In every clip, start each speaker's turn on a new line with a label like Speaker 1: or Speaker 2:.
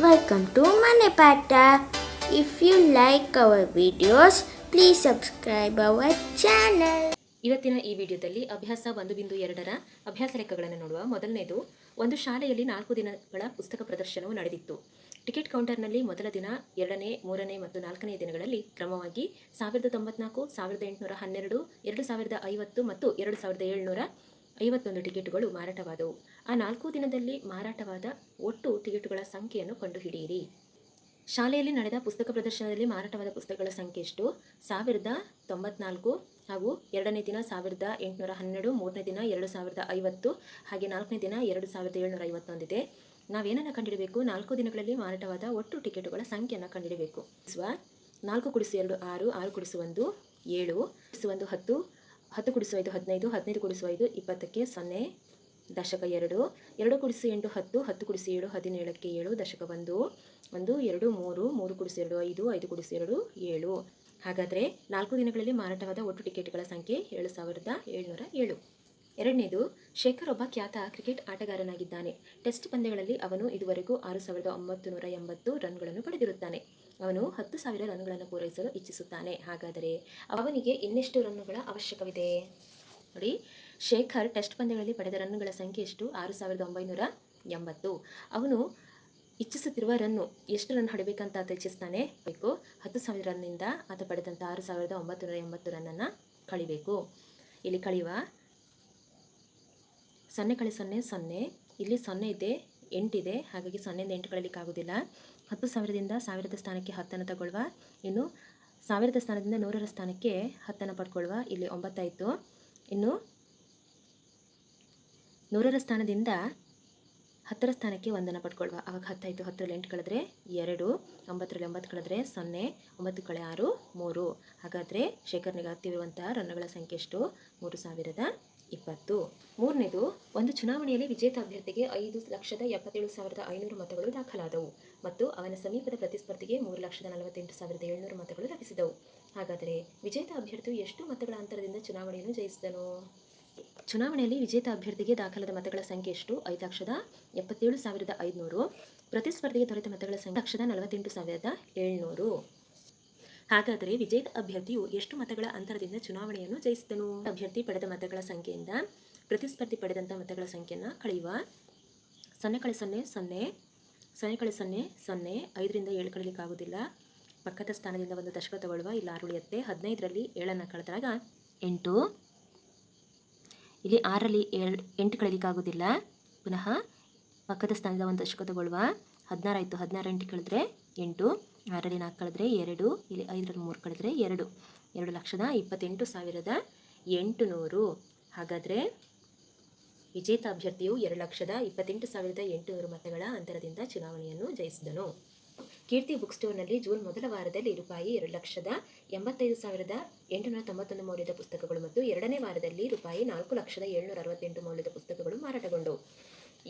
Speaker 1: Welcome to Manepata. If you like our videos, please subscribe our channel.
Speaker 2: ಇವತ್ತಿನ ಈ ವಿಡಿಯೋದಲ್ಲಿ ಅಭ್ಯಾಸ 1.2ರ ಅಭ್ಯಾಸ ಲೆಕ್ಕಗಳನ್ನು ನೋಡುವ. ಮೊದಲನೇದು, ಒಂದು ಶಾಲೆಯಲ್ಲಿ 4 ದಿನಗಳ ಪುಸ್ತಕ ಪ್ರದರ್ಶನವು ನಡೆದಿತ್ತು. ಟಿಕೆಟ್ ಕೌಂಟರ್ನಲ್ಲಿ ಮೊದಲ ದಿನ, 2ನೇ, 3ನೇ ಮತ್ತು 4ನೇ ದಿನಗಳಲ್ಲಿ ಕ್ರಮವಾಗಿ 1094, 1812, 2050 ಮತ್ತು 2751 ಟಿಕೆಟುಗಳು ಮಾರಾಟವಾದವು. ಆ 4 ದಿನದಲ್ಲಿ ಮಾರಾಟವಾದ ಒಟ್ಟು ಟಿಕೆಟುಗಳ ಸಂಖ್ಯೆಯನ್ನು ಕಂಡುಹಿಡಿಯಿರಿ. ಶಾಲೆಯಲ್ಲಿ ನಡೆದ ಪುಸ್ತಕ ಪ್ರದರ್ಶನದಲ್ಲಿ ಮಾರಾಟವಾದ ಪುಸ್ತಕಗಳ ಸಂಖ್ಯೆ ಎಷ್ಟು? 1094 ಹಾಗೂ 2ನೇ ದಿನ 1812, 3ನೇ ದಿನ 2050 ಹಾಗೆ 4ನೇ ದಿನ 2751 ಇದೆ. ನಾವೇನನ್ನು ಕಂಡುಹಿಡಬೇಕು? 4 ದಿನಗಳಲ್ಲಿ ಮಾರಾಟವಾದ ಒಟ್ಟು ಟಿಕೆಟುಗಳ ಸಂಖ್ಯೆಯನ್ನು ಕಂಡುಹಿಡಬೇಕು. 4 × 2 6, 6 × 1 7, 1 10, 10 × 5 15, 15 × 5 20ಕ್ಕೆ 0, ದಶಕ 2, 2 × 8 10, 10 × 7 17ಕ್ಕೆ 7, ದಶಕ 1, 1 2 3, 3 × 2 5, 5 × 2 7. ಹಾಗಾದರೆ 4 ದಿನಗಳಲ್ಲಿ ಮಾರಾಟವಾದ ಒಟ್ಟು ಟಿಕೆಟ್ಗಳ ಸಂಖ್ಯೆ 7707. ಎರಡನೇದು, ಶೇಖರ್ ಒಬ್ಬ ಖ್ಯಾತ ಕ್ರಿಕೆಟ್ ಆಟಗಾರನಾಗಿದ್ದಾನೆ. ಟೆಸ್ಟ್ ಪಂದ್ಯಗಳಲ್ಲಿ ಅವನು ಇದುವರೆಗೂ 6980 ರನ್ಗಳನ್ನು ಪಡೆದಿರುತ್ತಾನೆ. ಅವನು 10,000 ರನ್ಗಳನ್ನು ಪೂರೈಸಲು ಇಚ್ಛಿಸುತ್ತಾನೆ. ಹಾಗಾದರೆ ಅವನಿಗೆ ಇನ್ನೆಷ್ಟು ರನ್ನುಗಳ ಅವಶ್ಯಕವಿದೆ? ನೋಡಿ, ಶೇಖರ್ ಟೆಸ್ಟ್ ಪಂದ್ಯಗಳಲ್ಲಿ ಪಡೆದ ರನ್ನುಗಳ ಸಂಖ್ಯೆ ಎಷ್ಟು? 6980. ಅವನು ಇಚ್ಛಿಸುತ್ತಿರುವ ರನ್ನು ಎಷ್ಟು ರನ್ ಹೊಡಿಬೇಕಂತ ಆತ ಇಚ್ಛಿಸ್ತಾನೆ? 10,000 ರನ್ನಿಂದ ಆತ ಪಡೆದಂಥ 6980 ರನ್ನನ್ನು ಕಳಿಬೇಕು. ಇಲ್ಲಿ ಕಳೆಯುವ 0 × 0 0, ಇಲ್ಲಿ 0 ಇದೆ, 8 ಇದೆ, ಹಾಗಾಗಿ 0ಯಿಂದ 8 ಕಳೀಲಿಕ್ಕಾಗೋದಿಲ್ಲ. 10,000ದಿಂದ 1000ದ ಸ್ಥಾನಕ್ಕೆ 10 ತಗೊಳ್ಳುವ. ಇನ್ನು 1000ದ ಸ್ಥಾನದಿಂದ 100ರ ಸ್ಥಾನಕ್ಕೆ 10 ಪಡ್ಕೊಳ್ಳುವ. ಇಲ್ಲಿ 9 ಆಯಿತು. ಇನ್ನು 100ರ ಸ್ಥಾನದಿಂದ 10ರ ಸ್ಥಾನಕ್ಕೆ 1 ಪಡ್ಕೊಳ್ಳುವ. ಆವಾಗ 10 ಆಯಿತು. 10ರಲ್ಲಿ 8 ಕಳೆದ್ರೆ 2, 9ರಲ್ಲಿ 9 ಕಳೆದ್ರೆ 0, 9 × 6 3. ಹಾಗಾದರೆ ಶೇಖರ್ನಿಗೆ ಅಗತ್ಯವಿರುವಂತಹ ರನ್ನುಗಳ ಸಂಖ್ಯೆ ಎಷ್ಟು? 3020. ಮೂರನೇದು, ಒಂದು ಚುನಾವಣೆಯಲ್ಲಿ ವಿಜೇತ ಅಭ್ಯರ್ಥಿಗೆ 5,77,500 ಮತಗಳು ದಾಖಲಾದವು ಮತ್ತು ಅವನ ಸಮೀಪದ ಪ್ರತಿಸ್ಪರ್ಧಿಗೆ 3,48,700 ಮತಗಳು ಲಭಿಸಿದವು. ಹಾಗಾದರೆ ವಿಜೇತ ಅಭ್ಯರ್ಥಿಯು ಎಷ್ಟು ಮತಗಳ ಅಂತರದಿಂದ ಚುನಾವಣೆಯನ್ನು ಜಯಿಸಿದನು? ಚುನಾವಣೆಯಲ್ಲಿ ವಿಜೇತ ಅಭ್ಯರ್ಥಿಗೆ ದಾಖಲಾದ ಮತಗಳ ಸಂಖ್ಯೆ ಎಷ್ಟು? 5,77,500. ಪ್ರತಿಸ್ಪರ್ಧಿಗೆ ದೊರೆತ ಮತಗಳ ಸಂಖ್ಯೆ 1,48,700. ಹಾಗಾದರೆ ವಿಜೇತ ಅಭ್ಯರ್ಥಿಯು ಎಷ್ಟು ಮತಗಳ ಅಂತರದಿಂದ ಚುನಾವಣೆಯನ್ನು ಜಯಿಸಿದನು? ಅಭ್ಯರ್ಥಿ ಪಡೆದ ಮತಗಳ ಸಂಖ್ಯೆಯಿಂದ ಪ್ರತಿಸ್ಪರ್ಧಿ ಪಡೆದಂಥ ಮತಗಳ ಸಂಖ್ಯೆಯನ್ನು ಕಳೆಯುವ. 0 × 0 0, 0 × 0 0, 5ರಿಂದ 7 ಕಳೀಲಿಕ್ಕಾಗೋದಿಲ್ಲ. ಪಕ್ಕದ ಸ್ಥಾನದಿಂದ ಒಂದು ದಶಕ ತಗೊಳ್ಳುವ. ಇಲ್ಲಿ 6 ಉಳಿಯುತ್ತೆ. 15ರಲ್ಲಿ 7ನ್ನು ಕಳೆದಾಗ 8, ಇಲ್ಲಿ 6ರಲ್ಲಿ 8 ಕಳೀಲಿಕ್ಕಾಗೋದಿಲ್ಲ. ಪುನಃ ಪಕ್ಕದ ಸ್ಥಾನದಿಂದ ಒಂದು ದಶಕ ತಗೊಳ್ಳುವ. 16 ಆಯಿತು. 16 8 ಕಳೆದ್ರೆ 8, 6ರಲ್ಲಿ 4 ಕಳೆದ್ರೆ 2, ಇಲ್ಲಿ 5ರಲ್ಲಿ 3 ಕಳೆದ್ರೆ 2, 2,28,800. ಹಾಗಾದರೆ ವಿಜೇತ ಅಭ್ಯರ್ಥಿಯು 2,28,800 ಮತಗಳ ಅಂತರದಿಂದ ಚುನಾವಣೆಯನ್ನು ಜಯಿಸಿದನು. ಕೀರ್ತಿ ಬುಕ್ ಸ್ಟೋರ್ನಲ್ಲಿ ಜೂನ್ ಮೊದಲ ವಾರದಲ್ಲಿ ರೂಪಾಯಿ 2,85,891 ಮೌಲ್ಯದ ಪುಸ್ತಕಗಳು ಮತ್ತು 2ನೇ ವಾರದಲ್ಲಿ ರೂಪಾಯಿ 4,768 ಮೌಲ್ಯದ ಪುಸ್ತಕಗಳು ಮಾರಾಟಗೊಂಡವು.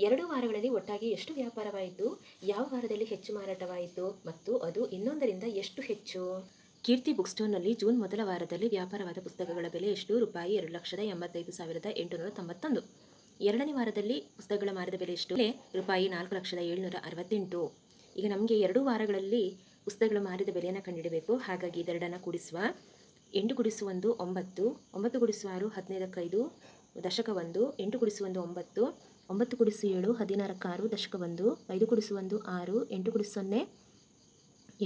Speaker 2: 2 ವಾರಗಳಲ್ಲಿ ಒಟ್ಟಾಗಿ ಎಷ್ಟು ವ್ಯಾಪಾರವಾಯಿತು? ಯಾವ ವಾರದಲ್ಲಿ ಹೆಚ್ಚು ಮಾರಾಟವಾಯಿತು ಮತ್ತು ಅದು ಇನ್ನೊಂದರಿಂದ ಎಷ್ಟು ಹೆಚ್ಚು? ಕೀರ್ತಿ ಬುಕ್ ಸ್ಟೋರ್ನಲ್ಲಿ ಜೂನ್ ಮೊದಲ ವಾರದಲ್ಲಿ ವ್ಯಾಪಾರವಾದ ಪುಸ್ತಕಗಳ ಬೆಲೆ ಎಷ್ಟು? ರೂಪಾಯಿ 2,85,891. 2ನೇ ವಾರದಲ್ಲಿ ಪುಸ್ತಕಗಳ ಮಾರಿದ ಬೆಲೆ ಎಷ್ಟು? ರೂಪಾಯಿ 4,768. ಈಗ ನಮಗೆ 2 ವಾರಗಳಲ್ಲಿ ಪುಸ್ತಕಗಳು ಮಾರಿದ ಬೆಲೆಯನ್ನು ಕಂಡುಹಿಡಬೇಕು. ಹಾಗಾಗಿ ಇದೆರಡನ್ನು ಕೂಡಿಸುವ. 8 × 1 9, 9 × 6 15ಕ್ಕೆ 5, ದಶಕ 1, 8 × 1 9, 9 × 7 16ಕ್ಕೆ 6, ದಶಕ 1, 5 × 1 6, 8 × 0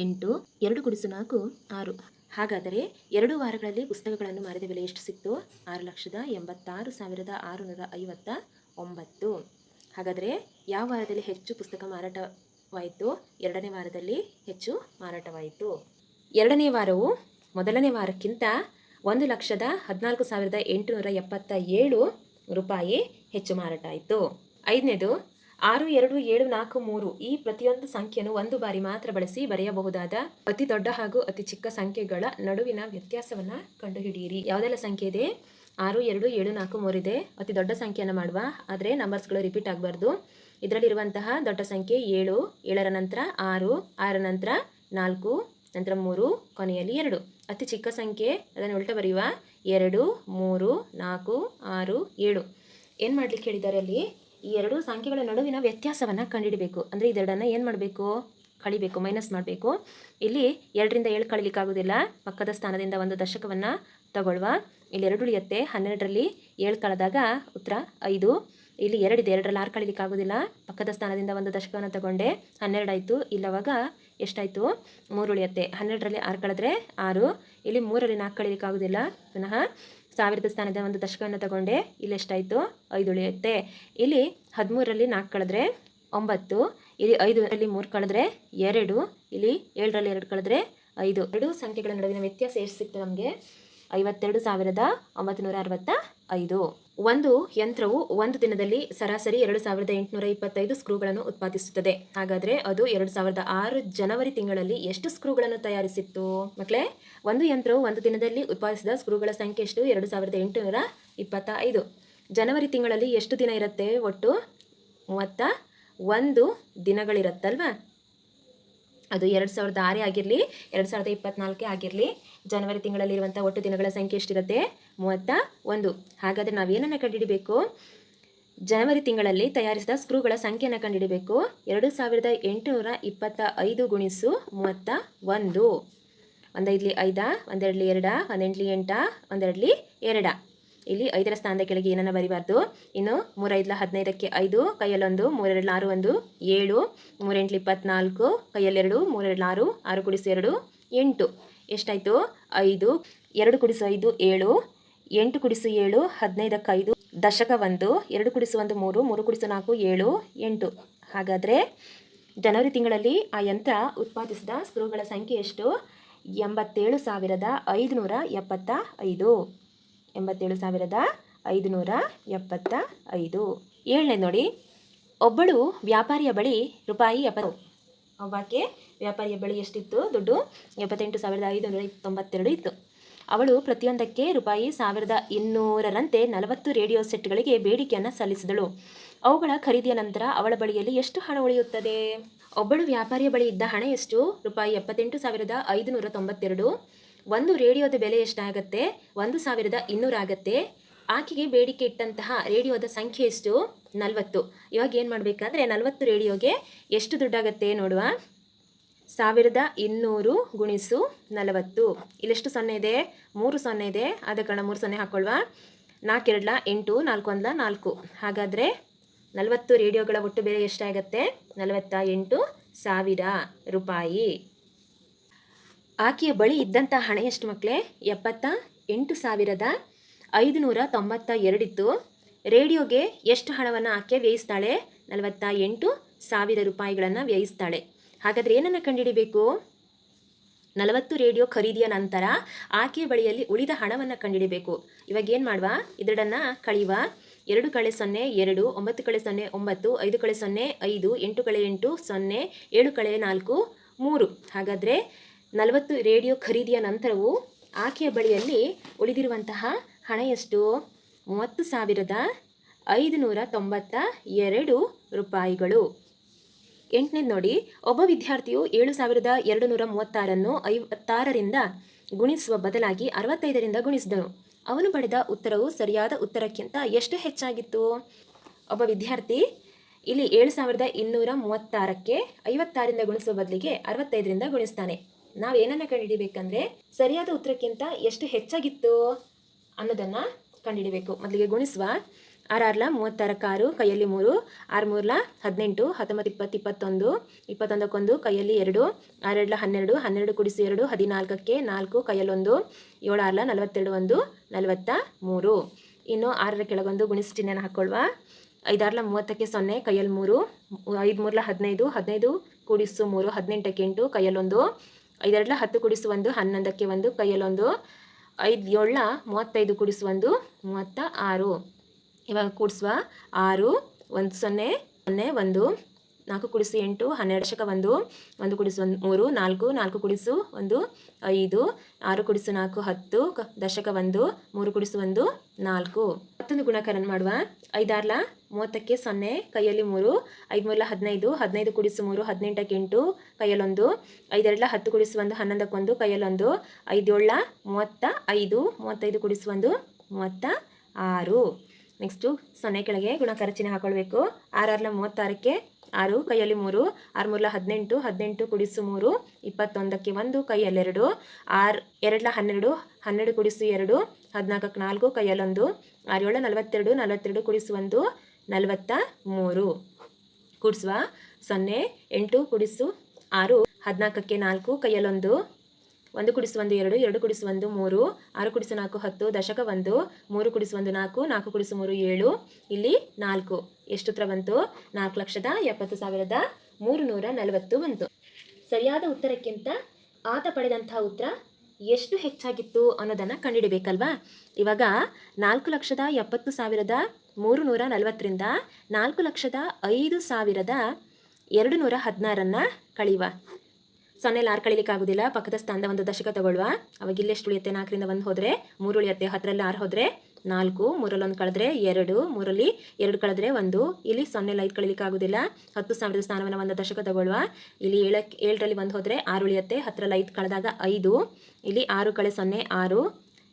Speaker 2: 8, 2 × 4 6. ಹಾಗಾದರೆ 2 ವಾರಗಳಲ್ಲಿ ಪುಸ್ತಕಗಳನ್ನು ಮಾರಿದ ಬೆಲೆ ಎಷ್ಟು ಸಿಕ್ತು? 6,86,659. ಹಾಗಾದರೆ ಯಾವ ವಾರದಲ್ಲಿ ಹೆಚ್ಚು ಪುಸ್ತಕ ಮಾರಾಟವಾಯಿತು? 2ನೇ ವಾರದಲ್ಲಿ ಹೆಚ್ಚು ಮಾರಾಟವಾಯಿತು. 2ನೇ ವಾರವು ಮೊದಲನೇ ವಾರಕ್ಕಿಂತ 1,14,877 ರೂಪಾಯಿ ಹೆಚ್ಚು ಮಾರಾಟ ಆಯಿತು. 5ನೇದು, 6 2 7 4 3 ಈ ಪ್ರತಿಯೊಂದು ಸಂಖ್ಯೆಯನ್ನು ಒಂದು ಬಾರಿ ಮಾತ್ರ ಬಳಸಿ ಬರೆಯಬಹುದಾದ ಅತಿ ದೊಡ್ಡ ಹಾಗೂ ಅತಿ ಚಿಕ್ಕ ಸಂಖ್ಯೆಗಳ ನಡುವಿನ ವ್ಯತ್ಯಾಸವನ್ನು ಕಂಡುಹಿಡಿಯಿರಿ. ಯಾವುದೆಲ್ಲ ಸಂಖ್ಯೆ ಇದೆ? 6 2 7 4 3 ಇದೆ. ಅತಿ ದೊಡ್ಡ ಸಂಖ್ಯೆಯನ್ನು ಮಾಡುವ, ಆದರೆ ನಂಬರ್ಸ್ಗಳು ರಿಪೀಟ್ ಆಗಬಾರ್ದು. ಇದರಲ್ಲಿರುವಂತಹ ದೊಡ್ಡ ಸಂಖ್ಯೆ 7, 7ರ ನಂತರ 6, 6ರ ನಂತರ 4, ನಂತರ 3, ಕೊನೆಯಲ್ಲಿ 2. ಅತಿ ಚಿಕ್ಕ ಸಂಖ್ಯೆ, ಅದನ್ನು ಉಲ್ಟ ಬರೆಯುವ, 2 3 4 6 7. ಏನು ಮಾಡಲಿಕ್ಕೆ ಹೇಳಿದ್ದಾರೆ ಅಲ್ಲಿ? ಈ ಎರಡು ಸಂಖ್ಯೆಗಳ ನಡುವಿನ ವ್ಯತ್ಯಾಸವನ್ನು ಕಂಡುಹಿಡಬೇಕು. ಅಂದರೆ ಇದೆರಡನ್ನು ಏನು ಮಾಡಬೇಕು, ಕಳಿಬೇಕು, ಮೈನಸ್ ಮಾಡಬೇಕು. ಇಲ್ಲಿ 2ರಿಂದ 7 ಕಳಿಲಿಕ್ಕಾಗೋದಿಲ್ಲ. ಪಕ್ಕದ ಸ್ಥಾನದಿಂದ ಒಂದು ದಶಕವನ್ನು ತಗೊಳ್ಳುವ. ಇಲ್ಲಿ 2 ಉಳಿಯುತ್ತೆ. 12ರಲ್ಲಿ 7 ಕಳೆದಾಗ ಉತ್ತರ 5. ಇಲ್ಲಿ 2 ಇದೆ, 2ರಲ್ಲಿ 6 ಕಳಿಲಿಕ್ಕಾಗೋದಿಲ್ಲ. ಪಕ್ಕದ ಸ್ಥಾನದಿಂದ ಒಂದು ದಶಕವನ್ನು ತಗೊಂಡೆ, 12 ಆಯಿತು. ಇಲ್ಲವಾಗ ಎಷ್ಟಾಯಿತು, 3 ಉಳಿಯುತ್ತೆ. 12ರಲ್ಲಿ 6 ಕಳೆದ್ರೆ 6. ಇಲ್ಲಿ 3ರಲ್ಲಿ 4 ಕಳಿಲಿಕ್ಕಾಗೋದಿಲ್ಲ. ಪುನಃ 1000ದ ಸ್ಥಾನದ ಒಂದು ದಶಕವನ್ನು ತಗೊಂಡೆ, ಇಲ್ಲಿ ಎಷ್ಟಾಯಿತು, 5 ಉಳಿಯುತ್ತೆ. ಇಲ್ಲಿ 13ರಲ್ಲಿ 4 ಕಳೆದ್ರೆ 9. ಇಲ್ಲಿ 5ರಲ್ಲಿ 3 ಕಳೆದ್ರೆ 2. ಇಲ್ಲಿ 7ರಲ್ಲಿ 2 ಕಳೆದ್ರೆ 5. ಎರಡು ಸಂಖ್ಯೆಗಳ ನಡುವಿನ ವ್ಯತ್ಯಾಸ ಎಷ್ಟು ಸಿಕ್ತು ನಮಗೆ, 52,965. ಒಂದು ಯಂತ್ರವು ಒಂದು ದಿನದಲ್ಲಿ ಸರಾಸರಿ 2,825 ಸ್ಕ್ರೂಗಳನ್ನು ಉತ್ಪಾದಿಸುತ್ತದೆ. ಹಾಗಾದರೆ ಅದು 2006 ಜನವರಿ ತಿಂಗಳಲ್ಲಿ ಎಷ್ಟು ಸ್ಕ್ರೂಗಳನ್ನು ತಯಾರಿಸಿತ್ತು ಮಕ್ಕಳೇ? ಒಂದು ಯಂತ್ರವು ಒಂದು ದಿನದಲ್ಲಿ ಉತ್ಪಾದಿಸಿದ ಸ್ಕ್ರೂಗಳ ಸಂಖ್ಯೆ ಎಷ್ಟು, 2,825. ಜನವರಿ ತಿಂಗಳಲ್ಲಿ ಎಷ್ಟು ದಿನ ಇರುತ್ತೆ, ಒಟ್ಟು 31 ದಿನಗಳಿರುತ್ತಲ್ವ. ಅದು 2006 ಆಗಿರಲಿ 2024 ಆಗಿರಲಿ, ಜನವರಿ ತಿಂಗಳಲ್ಲಿರುವಂಥ ಒಟ್ಟು ದಿನಗಳ ಸಂಖ್ಯೆ ಎಷ್ಟಿರುತ್ತೆ, 31. ಹಾಗಾದರೆ ನಾವೇನನ್ನು ಕಂಡುಹಿಡಬೇಕು, ಜನವರಿ ತಿಂಗಳಲ್ಲಿ ತಯಾರಿಸಿದ ಸ್ಕ್ರೂಗಳ ಸಂಖ್ಯೆಯನ್ನು ಕಂಡುಹಿಡಬೇಕು. 2,825 ಗುಣಿಸು 31. 1 5 5, 1 2 2, 1 8 8, 1 2 2. ಇಲ್ಲಿ 5ರ ಸ್ಥಾನದ ಕೆಳಗೆ ಏನನ್ನು ಬರಿಬಾರ್ದು. ಇನ್ನು 3 5 15ಕ್ಕೆ 5, ಕೈಯಲ್ಲೊಂದು, 3 2 6 1 7, 3 8 24, ಕೈಯಲ್ಲಿ 2, 3 2 6, 6 ಕೂಡಿಸು 2 8. ಎಷ್ಟಾಯಿತು, 5. 2 ಕೂಡಿಸು 5 7, 8 ಕೂಡಿಸು 7 15ಕ್ಕೆ 5, ದಶಕ 1, 2 ಕೂಡಿಸು 1 3, 3 ಕೂಡಿಸು 4 7 8. ಹಾಗಾದರೆ ಜನವರಿ ತಿಂಗಳಲ್ಲಿ ಆ ಯಂತ್ರ ಉತ್ಪಾದಿಸಿದ ಸ್ಕ್ರೂಗಳ ಸಂಖ್ಯೆ ಎಷ್ಟು, 87,575. 87,575. 7ನೇ ನೋಡಿ, ಒಬ್ಬಳು ವ್ಯಾಪಾರಿಯ ಬಳಿ ರೂಪಾಯಿ 70. ಒಬ್ಬಾಕೆ ವ್ಯಾಪಾರಿಯ ಬಳಿ ಎಷ್ಟಿತ್ತು ದುಡ್ಡು, 78,592 ಇತ್ತು. ಅವಳು ಪ್ರತಿಯೊಂದಕ್ಕೆ ರೂಪಾಯಿ 1,200ರಂತೆ 40 ರೇಡಿಯೋ ಸೆಟ್ಗಳಿಗೆ ಬೇಡಿಕೆಯನ್ನು ಸಲ್ಲಿಸಿದಳು. ಅವುಗಳ ಖರೀದಿಯ ನಂತರ ಅವಳ ಬಳಿಯಲ್ಲಿ ಎಷ್ಟು ಹಣ ಉಳಿಯುತ್ತದೆ? ಒಬ್ಬಳು ವ್ಯಾಪಾರಿಯ ಬಳಿ ಇದ್ದ ಹಣ ಎಷ್ಟು, ರೂಪಾಯಿ 78,592. ಒಂದು ರೇಡಿಯೋದ ಬೆಲೆ ಎಷ್ಟಾಗುತ್ತೆ, 1,200 ಆಗುತ್ತೆ. ಆಕೆಗೆ ಬೇಡಿಕೆ ಇಟ್ಟಂತಹ ರೇಡಿಯೋದ ಸಂಖ್ಯೆ ಎಷ್ಟು, 40. ಇವಾಗ ಏನು ಮಾಡಬೇಕಾದ್ರೆ 40 ರೇಡಿಯೋಗೆ ಎಷ್ಟು ದುಡ್ಡಾಗತ್ತೆ ನೋಡುವ. 1,200 ಗುಣಿಸು 40. ಇಲ್ಲೆಷ್ಟು ಸೊನ್ನೆ ಇದೆ, 3 ಸೊನ್ನೆ ಇದೆ. ಆದ ಕಾರಣ 3 ಸೊನ್ನೆ ಹಾಕ್ಕೊಳ್ವ. 4 2 8, 4 1 4. ಹಾಗಾದರೆ 40 ರೇಡಿಯೋಗಳ ಒಟ್ಟು ಬೆಲೆ ಎಷ್ಟಾಗತ್ತೆ, 48,000 ರೂಪಾಯಿ. ಆಕೆಯ ಬಳಿ ಇದ್ದಂಥ ಹಣ ಎಷ್ಟು ಮಕ್ಕಳೇ, 78,592 ಇತ್ತು. ರೇಡಿಯೋಗೆ ಎಷ್ಟು ಹಣವನ್ನು ಆಕೆ ವ್ಯಯಿಸ್ತಾಳೆ, 48,000 ರೂಪಾಯಿಗಳನ್ನು ವ್ಯಯಿಸ್ತಾಳೆ. ಹಾಗಾದರೆ ಏನನ್ನು ಕಂಡುಹಿಡಿಬೇಕು, 40 ರೇಡಿಯೋ ಖರೀದಿಯ ನಂತರ ಆಕೆಯ ಬಳಿಯಲ್ಲಿ ಉಳಿದ ಹಣವನ್ನು ಕಂಡುಹಿಡಿಬೇಕು. ಇವಾಗ ಏನು ಮಾಡುವ, ಇದರನ್ನು ಕಳೆಯುವ. 2 × 0 2, 9 × 0 9, 5 × 0 5, 8 × 8 0, 7 × 4 3. ಹಾಗಾದರೆ 40 ರೇಡಿಯೋ ಖರೀದಿಯ ನಂತರವೂ ಆಕೆಯ ಬಳಿಯಲ್ಲಿ ಉಳಿದಿರುವಂತಹ ಹಣ ಎಷ್ಟು, 30,592 ರೂಪಾಯಿಗಳು. 8ನೇ ನೋಡಿ, ಒಬ್ಬ ವಿದ್ಯಾರ್ಥಿಯು 7,236 56ರಿಂದ ಗುಣಿಸುವ ಬದಲಾಗಿ 65ರಿಂದ ಗುಣಿಸಿದನು. ಅವನು ಪಡೆದ ಉತ್ತರವು ಸರಿಯಾದ ಉತ್ತರಕ್ಕಿಂತ ಎಷ್ಟು ಹೆಚ್ಚಾಗಿತ್ತು? ಒಬ್ಬ ವಿದ್ಯಾರ್ಥಿ ಇಲ್ಲಿ 7,236ಕ್ಕೆ 56ರಿಂದ ಗುಣಿಸುವ ಬದಲಿಗೆ 65ರಿಂದ ಗುಣಿಸ್ತಾನೆ. ನಾವು ಏನನ್ನು ಕಂಡುಹಿಡಿಬೇಕಂದ್ರೆ ಸರಿಯಾದ ಉತ್ತರಕ್ಕಿಂತ ಎಷ್ಟು ಹೆಚ್ಚಾಗಿತ್ತು ಅನ್ನೋದನ್ನು ಕಂಡುಹಿಡಿಬೇಕು. ಮೊದಲಿಗೆ ಗುಣಿಸುವ. 6 6 36, ಕೈಯಲ್ಲಿ 3, 6 3 18, 19 20 21, 21 ಕೈಯಲ್ಲಿ 2, 6 2 12, 12 ಕೂಡಿಸು 2 14ಕ್ಕೆ 4, ಕೈಯಲ್ಲಿ 1, 7 6 42 1 43. ಇನ್ನು 6ರ ಕೆಳಗೊಂದು ಗುಣಿಸು ಚಿಹ್ನೆಯನ್ನು ಹಾಕ್ಕೊಳ್ವ. 5 6 30ಕ್ಕೆ 0, ಕೈಯಲ್ಲಿ 3, 5 3 15, 15 ಕೂಡಿಸು 3 18ಕ್ಕೆ 8, ಕೈಯಲ್ಲಿ 1, 5 2 10 ಕೂಡಿಸು 1 11ಕ್ಕೆ 1, ಕೈಯಲ್ಲಿ 1, 5 7 35 ಕೂಡಿಸು 1 36. ಇವಾಗ ಕೂಡಿಸುವ. 6 1 0 0 1, 4 ಕೂಡಿಸು 8 12 ದಶಕ 1, 1 ಕೂಡಿಸು 3 4, 4 ಕೂಡಿಸು 1 5, 6 ಕೂಡಿಸು 4 10, ದಶಕ 1, 3 ಕೂಡಿಸು 1 4. ಮತ್ತೊಂದು ಗುಣಾಕಾರ ಮಾಡುವ. 5 6 30ಕ್ಕೆ 0, ಕೈಯಲ್ಲಿ 3, 5 3 15, 15 ಕೂಡಿಸು 3 18ಕ್ಕೆ 8, ಕೈಯಲ್ಲಿ 1, 5 2 10 ಕೂಡಿಸು 1 11ಕ್ಕೆ 1, ಕೈಯಲ್ಲಿ 1, 5 7 35, 35 ಕೂಡಿಸು 1 36. ನೆಕ್ಸ್ಟು 0 ಕೆಳಗೆ ಗುಣಾಕಾರ ಚಿಹ್ನೆ ಹಾಕೊಳ್ಬೇಕು. 6 6 36ಕ್ಕೆ 6, ಕೈಯಲ್ಲಿ 3, 6 3 18, 18 ಕೂಡಿಸು 3 21ಕ್ಕೆ 1, ಕೈಯಲ್ಲಿ 2, 6 2 12, 12 ಕೂಡಿಸು 2 14ಕ್ಕೆ 4, ಕೈಯಲ್ಲಿ 1, 6 7 42, 42 ಕೂಡಿಸು 1 43 ಕೂಡಿಸುವ 0 8 ಕೂಡಿಸು 6 14ಕ್ಕೆ 4, ಕೈಯಲ್ಲಿ 1, 1 ಕೂಡಿಸು 1 2, 2 ಕೂಡಿಸು 1 3, 6 ಕೂಡಿಸು 4 10, ದಶಕ 1, 3 ಕೂಡಿಸು 1 4, 4 ಕೂಡಿಸು 3 7, ಇಲ್ಲಿ 4 ಎಷ್ಟು ಉತ್ತರ ಬಂತು? 4,70,340 ಬಂತು. ಸರಿಯಾದ ಉತ್ತರಕ್ಕಿಂತ ಆತ ಪಡೆದಂತಹ ಉತ್ತರ ಎಷ್ಟು ಹೆಚ್ಚಾಗಿತ್ತು ಅನ್ನೋದನ್ನು ಕಂಡುಹಿಡಬೇಕಲ್ವಾ? ಇವಾಗ 4,70,340ರಿಂದ 4,05,216 ಕಳೆಯುವ. 0 6 ಕಳಿಲಿಕ್ಕೆ ಆಗೋದಿಲ್ಲ. ಪಕ್ಕದ ಸ್ಥಾನದ ಒಂದು ದಶಕ ತಗೊಳ್ಳುವ. ಅವಾಗ ಇಲ್ಲೆಷ್ಟು ಉಳಿಯುತ್ತೆ? 4ರಿಂದ 1 ಹೋದರೆ 3 ಉಳಿಯುತ್ತೆ. 10ರಲ್ಲಿ 6 ಹೋದರೆ 4, 3ರಲ್ಲಿ 1 ಕಳೆದ್ರೆ 2, 3ರಲ್ಲಿ 2 ಕಳೆದ್ರೆ 1. ಇಲ್ಲಿ 0 5 ಕಳಿಲಿಕ್ಕೆ ಆಗೋದಿಲ್ಲ. 10,000ದ ಸ್ಥಾನವನ್ನು ಒಂದು ದಶಕ ತಗೊಳ್ಳುವ. ಇಲ್ಲಿ 7ರಲ್ಲಿ 1 ಹೋದರೆ 6 ಉಳಿಯುತ್ತೆ. 10ರಲ್ಲಿ 5 ಕಳೆದಾಗ 5. ಇಲ್ಲಿ 6 ಕಳೆ 0 6,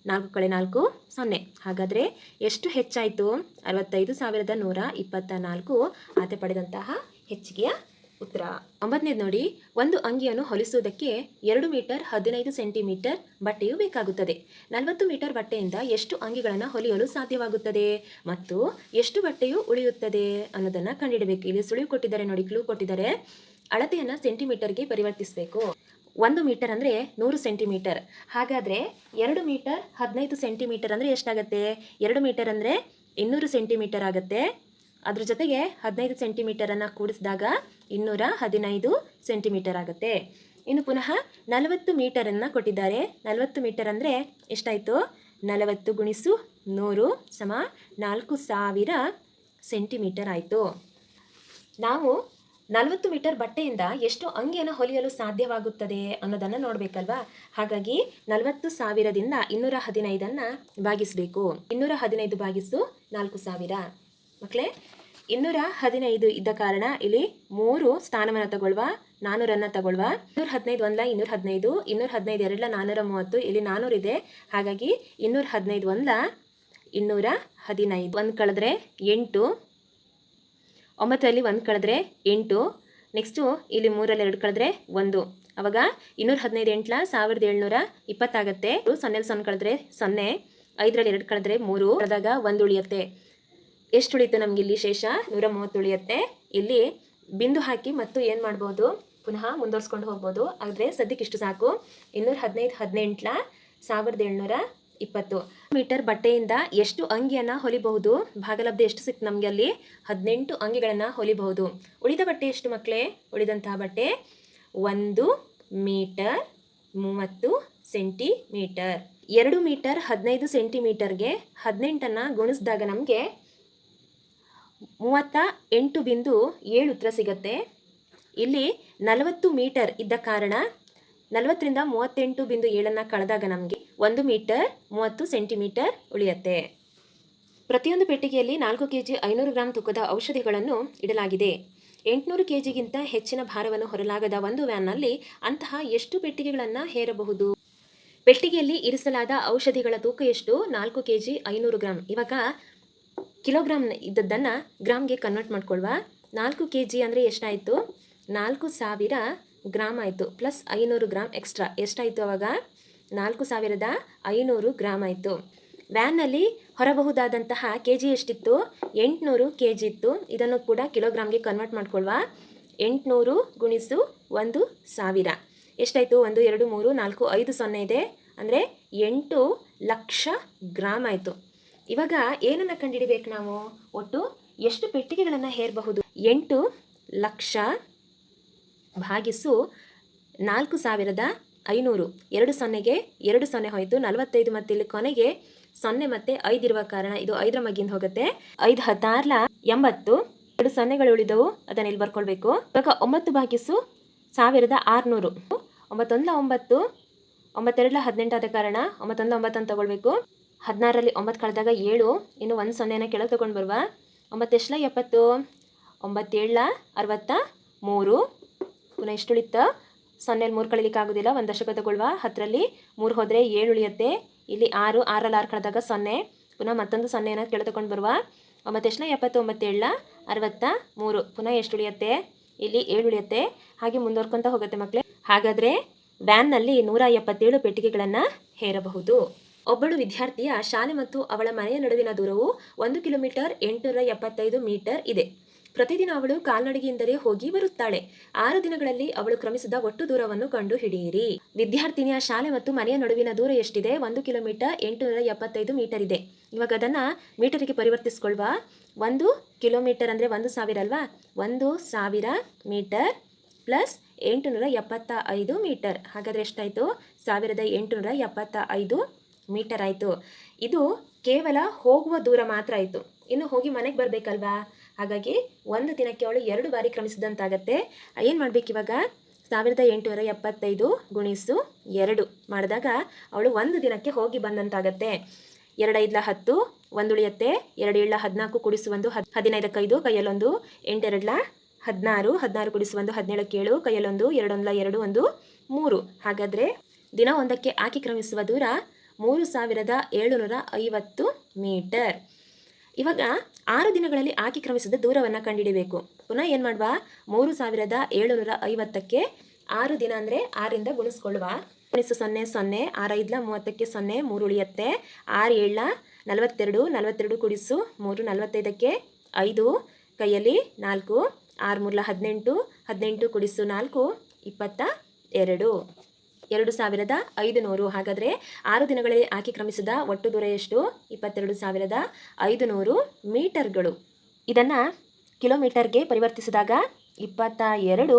Speaker 2: 4 ಕಳೆ 4 0. ಹಾಗಾದರೆ ಎಷ್ಟು ಹೆಚ್ಚಾಯಿತು? 65,124 ಆತ ಪಡೆದಂತಹ ಹೆಚ್ಚಿಗೆಯ ಉತ್ತರ. 9ನೇದು ನೋಡಿ, ಒಂದು ಅಂಗಿಯನ್ನು ಹೊಲಿಸುವುದಕ್ಕೆ 2 ಮೀಟರ್ 15 ಸೆಂಟಿಮೀಟರ್ ಬಟ್ಟೆಯು ಬೇಕಾಗುತ್ತದೆ. 40 ಮೀಟರ್ ಬಟ್ಟೆಯಿಂದ ಎಷ್ಟು ಅಂಗಿಗಳನ್ನು ಹೊಲಿಯಲು ಸಾಧ್ಯವಾಗುತ್ತದೆ ಮತ್ತು ಎಷ್ಟು ಬಟ್ಟೆಯು ಉಳಿಯುತ್ತದೆ ಅನ್ನೋದನ್ನು ಕಂಡುಹಿಡಬೇಕು. ಇಲ್ಲಿ ಸುಳಿವು ಕೊಟ್ಟಿದ್ದಾರೆ ನೋಡಿ, ಕ್ಲೂ ಕೊಟ್ಟಿದ್ದಾರೆ. ಅಳತೆಯನ್ನು ಸೆಂಟಿಮೀಟರ್ಗೆ ಪರಿವರ್ತಿಸಬೇಕು. 1 ಮೀಟರ್ ಅಂದರೆ 100 ಸೆಂಟಿಮೀಟರ್. ಹಾಗಾದರೆ 2 ಮೀಟರ್ 15 ಸೆಂಟಿಮೀಟರ್ ಅಂದರೆ ಎಷ್ಟಾಗುತ್ತೆ? 2 ಮೀಟರ್ ಅಂದರೆ 200 ಸೆಂಟಿಮೀಟರ್ ಆಗುತ್ತೆ. ಅದ್ರ ಜೊತೆಗೆ 15 ಸೆಂಟಿಮೀಟರನ್ನು ಕೂಡಿಸಿದಾಗ 215 ಸೆಂಟಿಮೀಟರ್ ಆಗುತ್ತೆ. ಇನ್ನು ಪುನಃ 40 ಮೀಟರನ್ನು ಕೊಟ್ಟಿದ್ದಾರೆ. 40 ಮೀಟರ್ ಅಂದರೆ ಎಷ್ಟಾಯಿತು? 40 ಗುಣಿಸು 100 ಸಮ 4,000 ಸೆಂಟಿಮೀಟರ್ ಆಯಿತು. ನಾವು 40 ಮೀಟರ್ ಬಟ್ಟೆಯಿಂದ ಎಷ್ಟು ಅಂಗಿಯನ್ನು ಹೊಲಿಯಲು ಸಾಧ್ಯವಾಗುತ್ತದೆ ಅನ್ನೋದನ್ನು ನೋಡಬೇಕಲ್ವಾ? ಹಾಗಾಗಿ 40,000ದಿಂದ 215 ಭಾಗಿಸಬೇಕು. 215 ಭಾಗಿಸು 4,000. ಮಕ್ಕಳೇ, 215 ಇದ್ದ ಕಾರಣ ಇಲ್ಲಿ 3 ಸ್ಥಾನವನ್ನು ತಗೊಳ್ಳುವ. 400 ತಗೊಳ್ಳುವ. 215 1 215, 215 2 430, ಇಲ್ಲಿ 400 ಇದೆ. ಹಾಗಾಗಿ 215 1 215. 1 ಕಳೆದ್ರೆ 8, 9ರಲ್ಲಿ 1 ಕಳೆದ್ರೆ 8. ನೆಕ್ಸ್ಟು ಇಲ್ಲಿ 3ರಲ್ಲಿ 2 ಕಳೆದ್ರೆ 1. ಅವಾಗ 215 8 1720 ಆಗುತ್ತೆ. 0 0 ಕಳೆದ್ರೆ 0, 5ರಲ್ಲಿ 2 ಕಳೆದ್ರೆ 3, ಕಳೆದಾಗ 1 ಉಳಿಯುತ್ತೆ. ಎಷ್ಟು ಉಳಿಯುತ್ತೆ ನಮಗೆ? ಇಲ್ಲಿ ಶೇಷ 130 ಉಳಿಯುತ್ತೆ. ಇಲ್ಲಿ ಬಿಂದು ಹಾಕಿ ಮತ್ತು ಏನು ಮಾಡ್ಬೋದು? ಪುನಃ ಮುಂದುವರ್ಸ್ಕೊಂಡು ಹೋಗ್ಬೋದು. ಆದರೆ ಸದ್ಯಕ್ಕೆ ಇಷ್ಟು ಸಾಕು. 215 18 1720. ಮೀಟರ್ ಬಟ್ಟೆಯಿಂದ ಎಷ್ಟು ಅಂಗಿಯನ್ನು ಹೊಲಿಬಹುದು? ಭಾಗಲಬ್ಧ ಎಷ್ಟು ಸಿಕ್ತು ನಮಗೆ? ಅಲ್ಲಿ 18 ಅಂಗಿಗಳನ್ನು ಹೊಲಿಬಹುದು. ಉಳಿದ ಬಟ್ಟೆ ಎಷ್ಟು ಮಕ್ಕಳೇ? ಉಳಿದಂತಹ ಬಟ್ಟೆ 1 ಮೀಟರ್ 30 ಸೆಂಟಿಮೀಟರ್. 2 ಮೀಟರ್ 15 ಸೆಂಟಿಮೀಟರ್ಗೆ 18 ಗುಣಿಸಿದಾಗ ನಮಗೆ 38.7 ಉತ್ತರ ಸಿಗುತ್ತೆ. ಇಲ್ಲಿ 40 ಮೀಟರ್ ಇದ್ದ ಕಾರಣ 40ರಿಂದ 38.7 ಕಳೆದಾಗ ನಮಗೆ 1 ಮೀಟರ್ 30 ಸೆಂಟಿಮೀಟರ್ ಉಳಿಯುತ್ತೆ. ಪ್ರತಿಯೊಂದು ಪೆಟ್ಟಿಗೆಯಲ್ಲಿ 4 kg 500 ಗ್ರಾಂ ತೂಕದ ಔಷಧಿಗಳನ್ನು ಇಡಲಾಗಿದೆ. 800 kgಗಿಂತ ಹೆಚ್ಚಿನ ಭಾರವನ್ನು ಹೊರಲಾಗದ ಒಂದು ವ್ಯಾನ್ನಲ್ಲಿ ಅಂತಹ ಎಷ್ಟು ಪೆಟ್ಟಿಗೆಗಳನ್ನು ಹೇರಬಹುದು? ಪೆಟ್ಟಿಗೆಯಲ್ಲಿ ಇರಿಸಲಾದ ಔಷಧಿಗಳ ತೂಕ ಎಷ್ಟು? 4 kg 500 ಗ್ರಾಂ. ಇವಾಗ ಕಿಲೋಗ್ರಾಮ್ ಇದ್ದದ್ದನ್ನು ಗ್ರಾಮ್ಗೆ ಕನ್ವರ್ಟ್ ಮಾಡ್ಕೊಳ್ವ. 4 kg ಅಂದರೆ ಎಷ್ಟಾಯಿತು? 4,000 ಗ್ರಾಮ್ ಆಯಿತು. ಪ್ಲಸ್ 500 ಗ್ರಾಮ್ ಎಕ್ಸ್ಟ್ರಾ ಎಷ್ಟಾಯಿತು? ಅವಾಗ 4,500 ಗ್ರಾಮ್ ಆಯಿತು. ವ್ಯಾನ್ನಲ್ಲಿ ಹೊರಬಹುದಾದಂತಹ ಕೆ ಜಿ ಎಷ್ಟಿತ್ತು? 800 kg ಇತ್ತು. ಇದನ್ನು ಕೂಡ ಕಿಲೋಗ್ರಾಮ್ಗೆ ಕನ್ವರ್ಟ್ ಮಾಡ್ಕೊಳ್ವ. 800 ಗುಣಿಸು 1,000 ಎಷ್ಟಾಯಿತು? 1 2 3 4 5 0 ಇದೆ, ಅಂದರೆ 8 ಲಕ್ಷ ಗ್ರಾಮ್ ಆಯಿತು. ಇವಾಗ ಏನನ್ನು ಕಂಡುಹಿಡಿಬೇಕು ನಾವು? ಒಟ್ಟು ಎಷ್ಟು ಪೆಟ್ಟಿಗೆಗಳನ್ನು ಹೇರಬಹುದು? 8 ಲಕ್ಷ ಭಾಗಿಸು 4,500. 2 0ಗೆ 2 0 ಹೋಯಿತು. 45 ಮತ್ತು ಇಲ್ಲಿ ಕೊನೆಗೆ 0 ಮತ್ತು 5 ಇರುವ ಕಾರಣ ಇದು 5ರ ಮಗ್ಗಿಂದ ಹೋಗುತ್ತೆ. 5 16 80. 2 ಸೊನ್ನೆಗಳು ಉಳಿದವು, ಅದನ್ನು ಇಲ್ಲಿ ಬರ್ಕೊಳ್ಬೇಕು. ಇವಾಗ 9 ಭಾಗಿಸು 1600. 9 1 9, 9 2 18 ಆದ ಕಾರಣ 9 1 9 ಅಂತ ತಗೊಳ್ಬೇಕು. 16ರಲ್ಲಿ 9 ಕಳೆದಾಗ 7, ಇನ್ನು 1 0ನ ಕೆಳಗೆ ತೊಗೊಂಡು ಬರುವ. 9 ಎಷ್ಟು 70, 9 7 63. ಪುನಃ ಎಷ್ಟು ಉಳಿತು? 0ರಲ್ಲಿ 3 ಕಳಿಲಿಕ್ಕೆ ಆಗೋದಿಲ್ಲ, 1 ದಶಕ ತಗೊಳ್ಳುವ. 10ರಲ್ಲಿ 3 ಹೋದರೆ 7 ಉಳಿಯುತ್ತೆ. ಇಲ್ಲಿ 6, 6ರಲ್ಲಿ 6 ಕಳೆದಾಗ 0. ಪುನಃ ಮತ್ತೊಂದು ಸೊನ್ನೆಯನ್ನು ಕೆಳತಕೊಂಡು ಬರುವ 9 ಎಷ್ಟನ 79 63 ಪುನಃ ಎಷ್ಟು ಉಳಿಯುತ್ತೆ ಇಲ್ಲಿ 7 ಉಳಿಯುತ್ತೆ. ಹಾಗೆ ಮುಂದುವರ್ಕೊಂತ ಹೋಗುತ್ತೆ ಮಕ್ಕಳೇ. ಹಾಗಾದರೆ ವ್ಯಾನ್ನಲ್ಲಿ 177 ಪೆಟ್ಟಿಗೆಗಳನ್ನು ಹೇರಬಹುದು. ಒಬ್ಬಳು ವಿದ್ಯಾರ್ಥಿಯ ಶಾಲೆ ಮತ್ತು ಅವಳ ಮನೆಯ ನಡುವಿನ ದೂರವು 1 ಕಿಲೋಮೀಟರ್ 875 ಮೀಟರ್ ಇದೆ. ಪ್ರತಿದಿನ ಅವಳು ಕಾಲ್ನಡಿಗೆಯಿಂದಲೇ ಹೋಗಿ ಬರುತ್ತಾಳೆ. 6 ದಿನಗಳಲ್ಲಿ ಅವಳು ಕ್ರಮಿಸಿದ ಒಟ್ಟು ದೂರವನ್ನು ಕಂಡು ಹಿಡಿಯಿರಿ. ವಿದ್ಯಾರ್ಥಿನಿಯ ಶಾಲೆ ಮತ್ತು ಮನೆಯ ನಡುವಿನ ದೂರ ಎಷ್ಟಿದೆ? 1 ಕಿಲೋಮೀಟರ್ 875 ಮೀಟರ್ ಇದೆ. ಇವಾಗ ಅದನ್ನು ಮೀಟರಿಗೆ ಪರಿವರ್ತಿಸ್ಕೊಳ್ವಾ. 1 ಕಿಲೋಮೀಟರ್ ಅಂದರೆ 1000 ಅಲ್ವಾ. 1000 ಮೀಟರ್ ಪ್ಲಸ್ 875 ಮೀಟರ್. ಹಾಗಾದರೆ ಎಷ್ಟಾಯಿತು? 1875 ಮೀಟರ್ ಆಯಿತು. ಇದು ಕೇವಲ ಹೋಗುವ ದೂರ ಮಾತ್ರ ಆಯಿತು. ಇನ್ನು ಹೋಗಿ ಮನೆಗೆ ಬರಬೇಕಲ್ವಾ. ಹಾಗಾಗಿ ಒಂದು ದಿನಕ್ಕೆ ಅವಳು 2 ಬಾರಿ ಕ್ರಮಿಸಿದಂತಾಗತ್ತೆ. ಏನು ಮಾಡಬೇಕು ಇವಾಗ? 1875 ಗುಣಿಸು 2 ಮಾಡಿದಾಗ ಅವಳು ಒಂದು ದಿನಕ್ಕೆ ಹೋಗಿ ಬಂದಂತಾಗತ್ತೆ. 2 5 10 1 ಉಳಿಯುತ್ತೆ. 2 7 14 ಕೂಡಿಸು 1 15 5 ಕೈಯಲ್ಲೊಂದು 8 2 16 16 ಕೂಡಿಸು 1 17 7 ಕೈಯಲ್ಲೊಂದು 2 1 2 1 3. ಹಾಗಾದರೆ ದಿನ ಒಂದಕ್ಕೆ ಆಕೆ ಕ್ರಮಿಸುವ ದೂರ 3750 ಮೀಟರ್. ಇವಾಗ 6 ದಿನಗಳಲ್ಲಿ ಆಕೆ ಕ್ರಮಿಸಿದ ದೂರವನ್ನು ಕಂಡುಹಿಡಿಬೇಕು. ಪುನಃ ಏನು ಮಾಡುವ? 3750ಕ್ಕೆ 6 ದಿನ ಅಂದರೆ 6ರಿಂದ ಗುಣಿಸ್ಕೊಳ್ಳುವ. ಗುಣಿಸು 0 0 6 5 30ಕ್ಕೆ 0 3 ಉಳಿಯುತ್ತೆ. 6 7 42 42 ಕೂಡಿಸು 3 45ಕ್ಕೆ 5 ಕೈಯಲ್ಲಿ 4 6 3 18 18 ಕೂಡಿಸು 4 22 2500. ಹಾಗಾದರೆ 6 ದಿನಗಳಲ್ಲಿ ಆಕೆ ಕ್ರಮಿಸಿದ ಒಟ್ಟು ದೂರ ಎಷ್ಟು? 22500 ಮೀಟರ್ಗಳು. ಇದನ್ನು ಕಿಲೋಮೀಟರ್ಗೆ ಪರಿವರ್ತಿಸಿದಾಗ 22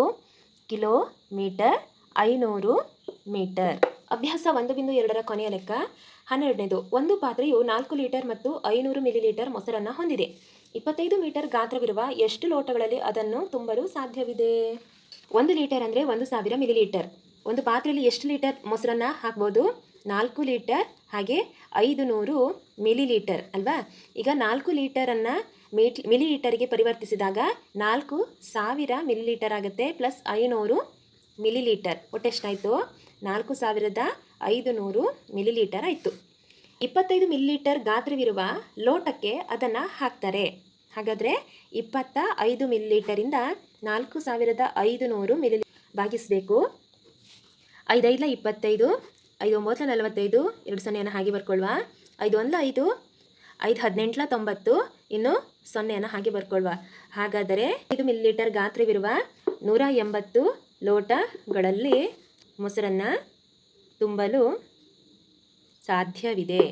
Speaker 2: ಕಿಲೋಮೀಟರ್ 500 ಮೀಟರ್. ಅಭ್ಯಾಸ 1.2ರ ಕೊನೆಯ ಲೆಕ್ಕ 12ನೇದು. ಒಂದು ಪಾತ್ರೆಯು 4 ಲೀಟರ್ ಮತ್ತು 500 ಮಿಲಿಲೀಟರ್ ಮೊಸರನ್ನು ಹೊಂದಿದೆ. 25 ಮೀಟರ್ ಗಾತ್ರವಿರುವ ಎಷ್ಟು ಲೋಟಗಳಲ್ಲಿ ಅದನ್ನು ತುಂಬಲು ಸಾಧ್ಯವಿದೆ? 1 ಲೀಟರ್ ಅಂದರೆ 1000 ಮಿಲಿಲೀಟರ್. ಒಂದು ಪಾತ್ರೆಯಲ್ಲಿ ಎಷ್ಟು ಲೀಟರ್ ಮೊಸರನ್ನು ಹಾಕ್ಬೋದು? 4 ಲೀಟರ್ ಹಾಗೆ 500 ಮಿಲಿಲೀಟರ್ ಅಲ್ವಾ. ಈಗ 4 ಲೀಟರನ್ನು ಮಿಲಿಲೀಟರ್ಗೆ ಪರಿವರ್ತಿಸಿದಾಗ 4000 ಮಿಲಿಲೀಟರ್ ಆಗುತ್ತೆ ಪ್ಲಸ್ 500 ಮಿಲಿಲೀಟರ್. ಒಟ್ಟು ಎಷ್ಟಾಯಿತು? 4500 ಮಿಲಿಲೀಟರ್ ಆಯಿತು. 25 ಮಿಲಿಲೀಟರ್ ಗಾತ್ರವಿರುವ ಲೋಟಕ್ಕೆ ಅದನ್ನು ಹಾಕ್ತಾರೆ. ಹಾಗಾದರೆ 25 ಮಿಲಿಲೀಟರಿಂದ 4500 ಮಿಲಿಲೀಟರ್ ಭಾಗಿಸಬೇಕು. 5 5 25 5 9 45 2 ಸೊನ್ನೆಯನ್ನು ಹಾಗೆ ಬರ್ಕೊಳ್ವಾ. 5 1 5 5 18 90 ಇನ್ನು ಸೊನ್ನೆಯನ್ನು ಹಾಗೆ ಬರ್ಕೊಳ್ವಾ. ಹಾಗಾದರೆ 5 ಮಿಲಿಲೀಟರ್ ಗಾತ್ರವಿರುವ 180 ಲೋಟಗಳಲ್ಲಿ ಮೊಸರನ್ನು ತುಂಬಲು ಸಾಧ್ಯವಿದೆ.